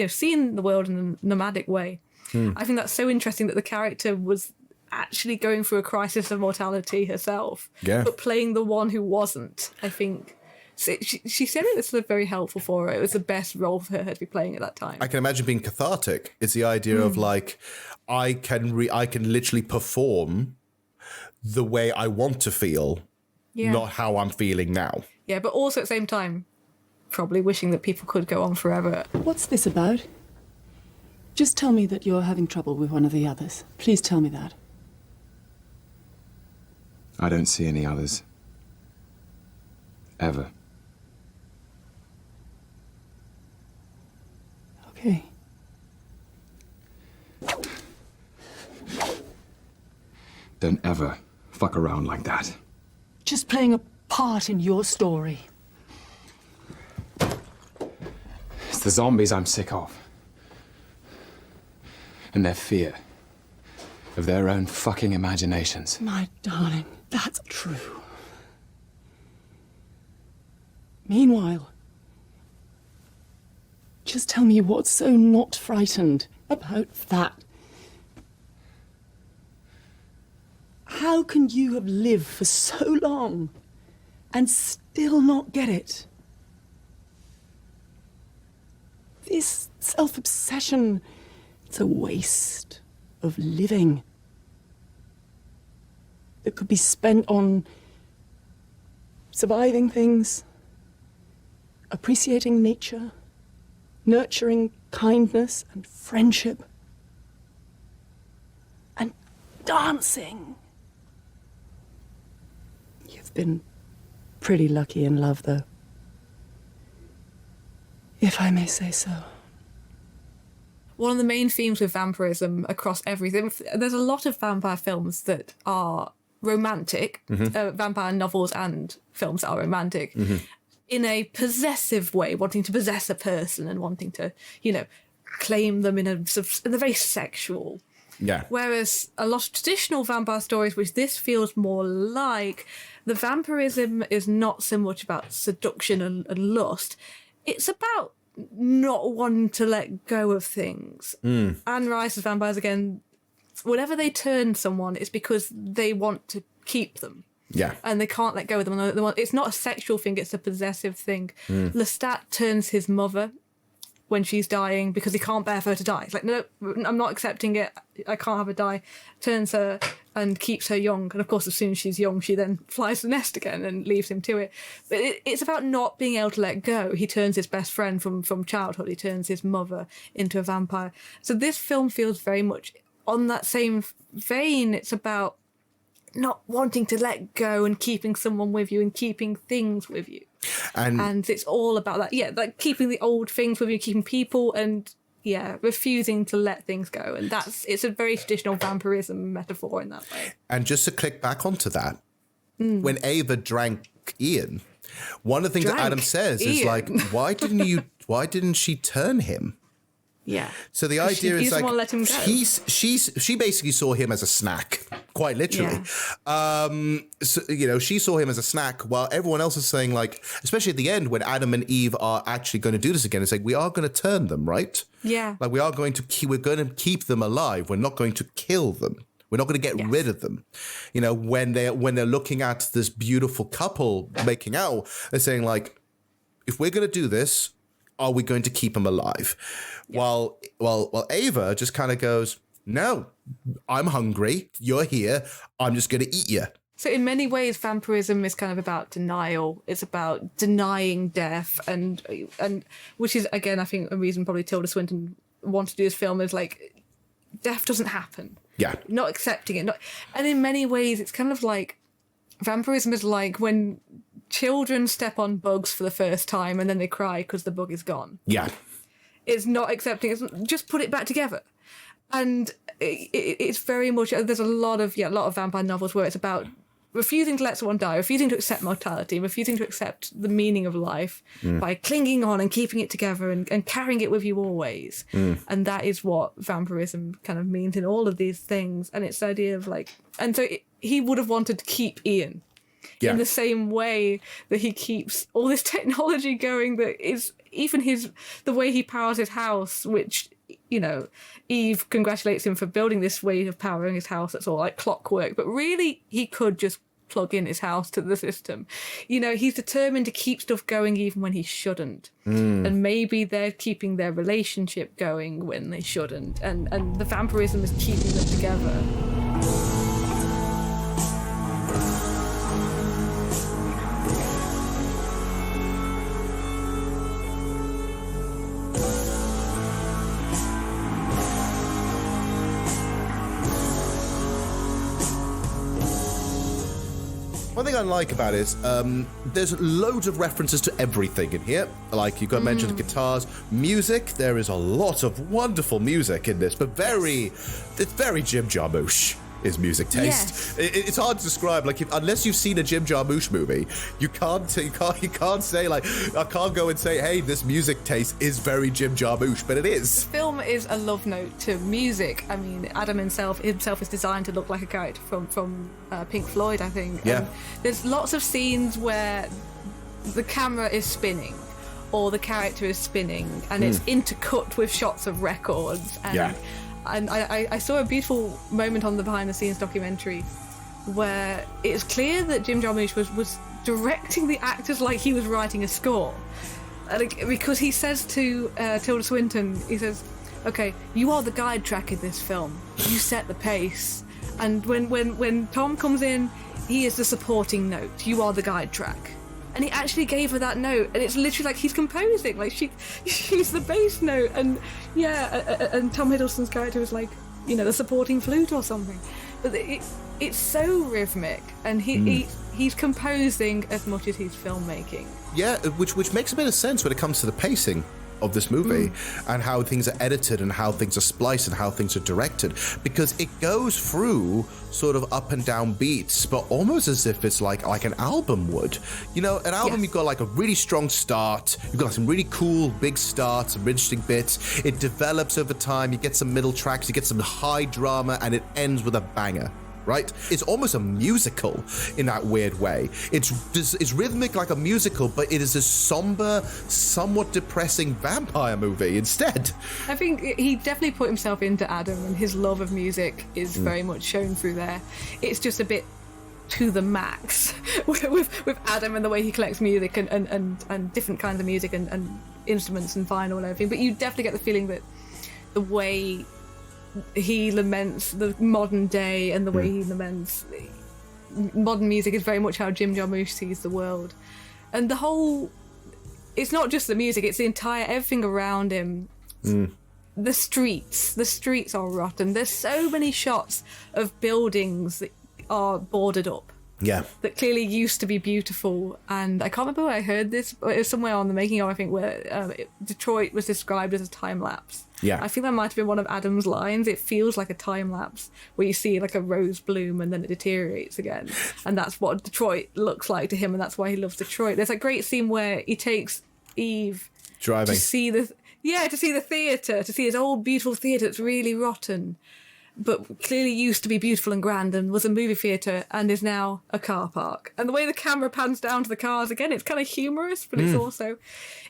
seeing the world in a nomadic way. I think that's so interesting that the character was actually going through a crisis of mortality herself, but playing the one who wasn't. I think she said it was very helpful for her. It was the best role for her to be playing at that time. I can imagine being cathartic. It's the idea of like, I can literally perform the way I want to feel, not how I'm feeling now. Yeah, but also at the same time, probably wishing that people could go on forever. What's this about? Just tell me that you're having trouble with one of the others. Please tell me that. I don't see any others. Ever. Okay. Don't ever fuck around like that. Just playing a part in your story. It's the zombies I'm sick of. And their fear of their own fucking imaginations. My darling, that's true. Meanwhile, just tell me what's so not frightened about that. How can you have lived for so long and still not get it? This self-obsession, it's a waste of living that could be spent on surviving things, appreciating nature, nurturing kindness and friendship, and dancing. You've been pretty lucky in love, though, if I may say so. One of the main themes with vampirism across everything, there's a lot of vampire films that are romantic, vampire novels and films that are romantic, in a possessive way, wanting to possess a person and wanting to, claim them in a very sexual. Yeah. Whereas a lot of traditional vampire stories, which this feels more like, the vampirism is not so much about seduction and lust. It's about not wanting to let go of things. Anne Rice's vampires, again, whenever they turn someone, it's because they want to keep them. Yeah. And they can't let go of them. It's not a sexual thing, it's a possessive thing. Lestat turns his mother when she's dying because he can't bear for her to die. It's like, no, I'm not accepting it. I can't have her die. Turns her and keeps her young. And of course, as soon as she's young, she then flies the nest again and leaves him to it. But it's about not being able to let go. He turns his best friend from childhood. He turns his mother into a vampire. So this film feels very much on that same vein. It's about not wanting to let go and keeping someone with you and keeping things with you. And it's all about that. Yeah, like keeping the old things with you, keeping people, and refusing to let things go. And it's a very traditional vampirism metaphor in that way. And just to click back onto that, when Ava drank Ian, one of the things that Adam says is like, why didn't she turn him? Yeah. So the idea is like, let him go. she basically saw him as a snack, quite literally. So, she saw him as a snack, while everyone else is saying, like, especially at the end when Adam and Eve are actually going to do this again, it's like, we are going to turn them, right? Yeah. Like we're going to keep them alive. We're not going to kill them. We're not going to get rid of them. When they're looking at this beautiful couple making out, they're saying like, if we're going to do this, are we going to keep them alive? Yeah. While Ava just kind of goes, no, I'm hungry. You're here. I'm just going to eat you. So in many ways, vampirism is kind of about denial. It's about denying death, and which is, again, I think a reason probably Tilda Swinton wanted to do this film is like, death doesn't happen. Yeah. Not accepting it. And in many ways, it's kind of like, vampirism is like when children step on bugs for the first time and then they cry because the bug is gone. Yeah. It's not accepting. It's just put it back together. And it's very much, there's a lot of vampire novels where it's about refusing to let someone die, refusing to accept mortality, refusing to accept the meaning of life by clinging on and keeping it together and carrying it with you always. And that is what vampirism kind of means in all of these things. And it's the idea of like, and so he would have wanted to keep Ian. In the same way that he keeps all this technology going, that is even the way he powers his house, which, Eve congratulates him for building this way of powering his house that's all like clockwork, but really he could just plug in his house to the system. He's determined to keep stuff going even when he shouldn't. And maybe they're keeping their relationship going when they shouldn't. And the vampirism is keeping them together. One thing I like about it is there's loads of references to everything in here. Like you got mentioned guitars, music. There is a lot of wonderful music in this, but it's very Jim Jarmusch. His music taste. Yes. It's hard to describe. Like unless you've seen a Jim Jarmusch movie, you can't say like, I can't go and say, hey, this music taste is very Jim Jarmusch, but it is. The film is a love note to music. I mean, Adam himself is designed to look like a character from Pink Floyd, I think. Yeah. And there's lots of scenes where the camera is spinning or the character is spinning, and it's intercut with shots of records. And I saw a beautiful moment on the behind-the-scenes documentary where it's clear that Jim Jarmusch was directing the actors like he was writing a score. Because he says to Tilda Swinton, he says, okay, you are the guide track in this film. You set the pace. And when Tom comes in, he is the supporting note. You are the guide track. And he actually gave her that note, and it's literally like he's composing, like she's the bass note, and and Tom Hiddleston's character was like, the supporting flute or something. But it's so rhythmic, and he's composing as much as he's filmmaking. Yeah, which makes a bit of sense when it comes to the pacing of this movie and how things are edited and how things are spliced and how things are directed, because it goes through sort of up and down beats, but almost as if it's like an album would. An album, you've got like a really strong start, you've got some really cool big starts, some interesting bits, it develops over time, you get some middle tracks, you get some high drama, and it ends with a banger. Right? It's almost a musical in that weird way. It's rhythmic like a musical, but it is a somber, somewhat depressing vampire movie instead. I think he definitely put himself into Adam, and his love of music is very much shown through there. It's just a bit to the max with Adam and the way he collects music and different kinds of music and instruments and vinyl and everything. But you definitely get the feeling that the way he laments the modern day and the way he laments modern music is very much how Jim Jarmusch sees the world. And it's not just the music, it's the entire everything around him. The streets are rotten. There's so many shots of buildings that are boarded up. Yeah. That clearly used to be beautiful. And I can't remember where I heard this, but it was somewhere on the making of, I think, where Detroit was described as a time lapse. Yeah. I think that might have been one of Adam's lines. It feels like a time lapse where you see like a rose bloom and then it deteriorates again. And that's what Detroit looks like to him, and that's why he loves Detroit. There's a great scene where he takes Eve driving to see the theatre, to see his old beautiful theatre that's really rotten, but clearly used to be beautiful and grand and was a movie theatre and is now a car park. And the way the camera pans down to the cars, again, it's kind of humorous, but it's also,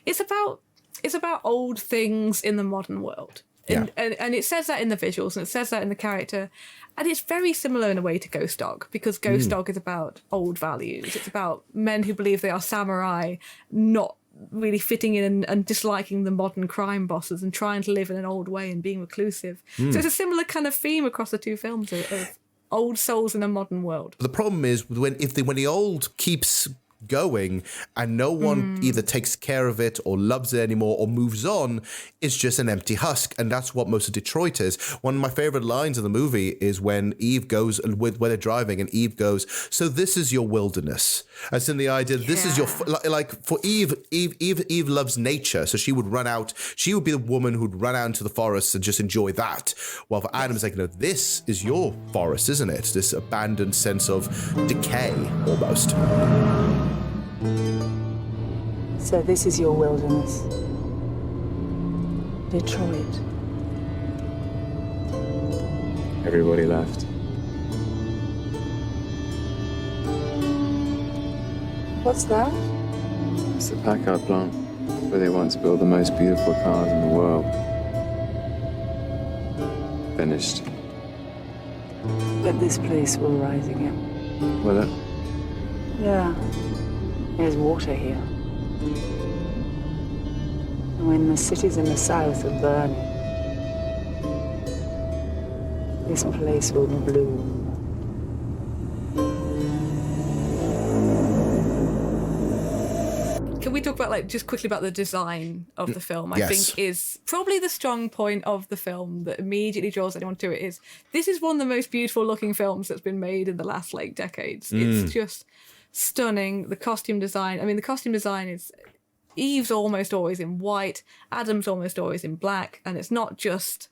it's about old things in the modern world. And it says that in the visuals and it says that in the character. And it's very similar in a way to Ghost Dog, because Ghost Dog is about old values. It's about men who believe they are samurai, not really fitting in and disliking the modern crime bosses and trying to live in an old way and being reclusive. So it's a similar kind of theme across the two films of old souls in a modern world. The problem is when the old keeps going and no one either takes care of it or loves it anymore or moves on, it's just an empty husk. And that's what most of Detroit is. One of my favorite lines in the movie is when Eve goes, when they're driving and Eve goes, "So this is your wilderness." As in the idea, this is your, like for Eve loves nature. So she would run out, she would be the woman who'd run out into the forest and just enjoy that. While for Adam, it's like, no, this is your forest, isn't it? This abandoned sense of decay almost. So this is your wilderness. Detroit. Everybody left. What's that? It's the Packard plant, where they once built the most beautiful cars in the world. Finished. But this place will rise again. Will it? Yeah. There's water here. And when the cities in the south are burning, this place will bloom. Can we talk about, like, just quickly about the design of the film? I think is probably the strong point of the film that immediately draws anyone to it. Is this is one of the most beautiful looking films that's been made in the last like decades. It's just stunning. The costume design. I mean, the costume design is Eve's almost always in white, Adam's almost always in black, and it's not just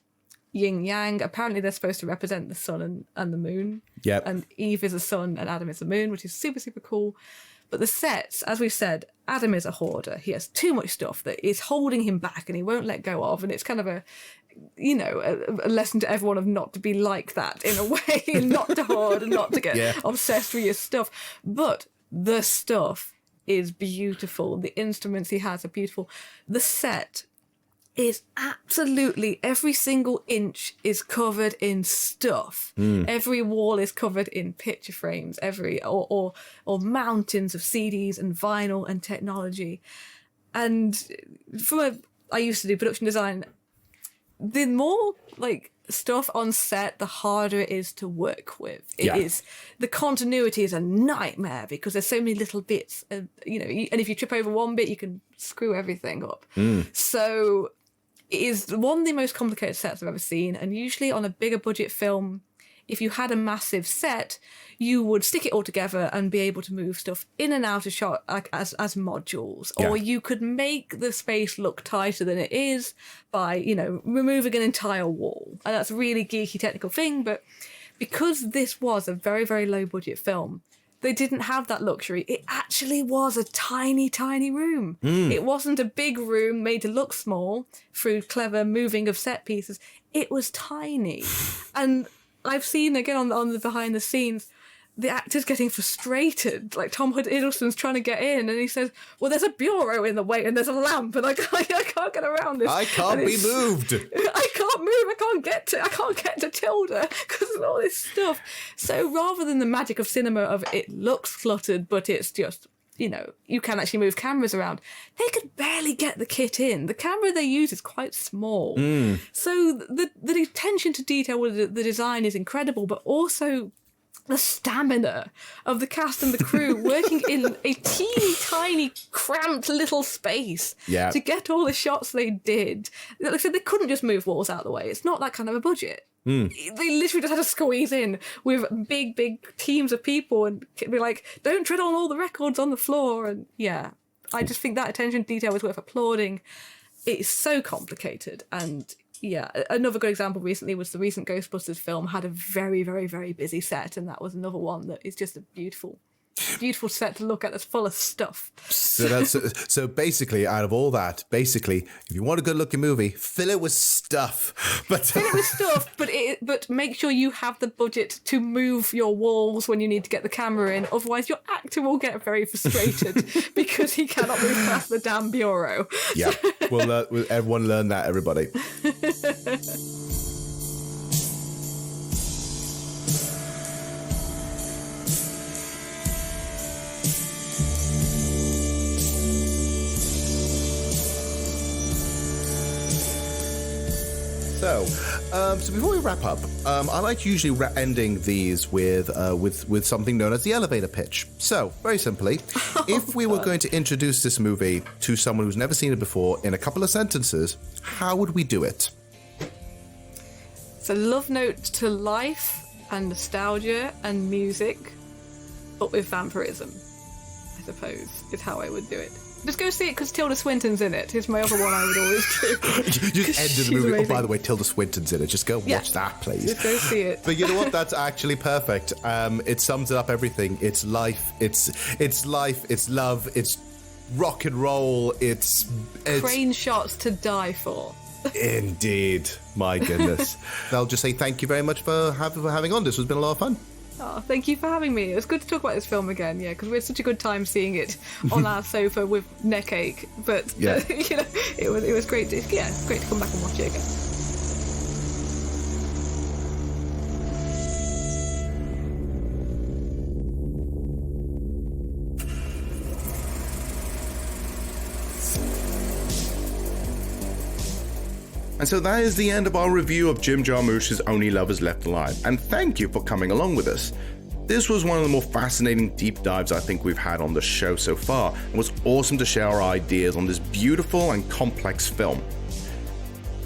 yin yang. Apparently, they're supposed to represent the sun and the moon. Yep. And Eve is the sun and Adam is the moon, which is super super cool. But the sets, as we've said, Adam is a hoarder. He has too much stuff that is holding him back and he won't let go of. And it's kind of a lesson to everyone of not to be like that in a way, and not to hoard and not to get obsessed with your stuff. But the stuff is beautiful. The instruments he has are beautiful. The set is absolutely, every single inch is covered in stuff. Every wall is covered in picture frames, or mountains of CDs and vinyl and technology. And I used to do production design. The more like stuff on set, the harder it is to work with. It is, the continuity is a nightmare because there's so many little bits, and if you trip over one bit, you can screw everything up. So it is one of the most complicated sets I've ever seen, and usually on a bigger budget film, if you had a massive set, you would stick it all together and be able to move stuff in and out of shot like as modules. Or you could make the space look tighter than it is by, removing an entire wall. And that's a really geeky technical thing, but because this was a very, very low budget film, they didn't have that luxury. It actually was a tiny, tiny room. It wasn't a big room made to look small through clever moving of set pieces. It was tiny. And I've seen, again, on the behind the scenes, the actors getting frustrated. Like Tom Hiddleston's trying to get in and he says, well, there's a bureau in the way and there's a lamp and I can't get around this. I can't be moved. I can't move. I can't get to Tilda because of all this stuff. So rather than the magic of cinema of it looks cluttered, but it's just, you can actually move cameras around, they could barely get the kit in. The camera they use is quite small. So the attention to detail with the design is incredible, but also the stamina of the cast and the crew working in a teeny tiny cramped little space to get all the shots they did. Like I said, they couldn't just move walls out of the way. It's not that kind of a budget. They literally just had to squeeze in with big teams of people and be like, don't tread on all the records on the floor. And yeah, I just think that attention to detail is worth applauding. It's so complicated. And yeah, another good example recently was the recent Ghostbusters film had a very, very, very busy set. And that was another one that is just a beautiful set to look at that's full of stuff. So basically, out of all that, if you want a good looking movie, fill it with stuff. But make sure you have the budget to move your walls when you need to get the camera in. Otherwise, your actor will get very frustrated because he cannot move past the damn bureau. Yeah, we'll everyone learn that, everybody. So before we wrap up, I like usually ending these with something known as the elevator pitch. So, very simply, if we were going to introduce this movie to someone who's never seen it before in a couple of sentences, how would we do it? It's a love note to life and nostalgia and music, but with vampirism, I suppose, is how I would do it. Just go see it because Tilda Swinton's in it. It's my other one I would always do. Just end the movie. Amazing. Oh, by the way, Tilda Swinton's in it. Just go watch that, please. Just go see it. But you know what? That's actually perfect. It sums it up everything. It's life. It's life. It's love. It's rock and roll. It's crane shots to die for. Indeed. My goodness. I'll just say thank you very much for having on. This has been a lot of fun. Oh, thank you for having me. It was good to talk about this film again, yeah, because we had such a good time seeing it on our sofa with neck ache. But yeah. It was great. It's great to come back and watch it again. And so that is the end of our review of Jim Jarmusch's Only Lovers Left Alive, and thank you for coming along with us. This was one of the more fascinating deep dives I think we've had on the show so far, and was awesome to share our ideas on this beautiful and complex film.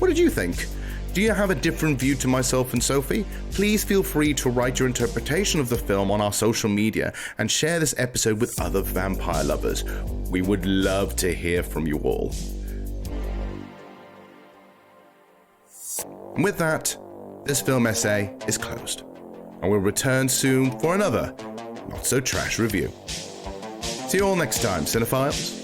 What did you think? Do you have a different view to myself and Sophie? Please feel free to write your interpretation of the film on our social media and share this episode with other vampire lovers. We would love to hear from you all. And with that, this film essay is closed, and we'll return soon for another Not So Trash review. See you all next time, cinephiles.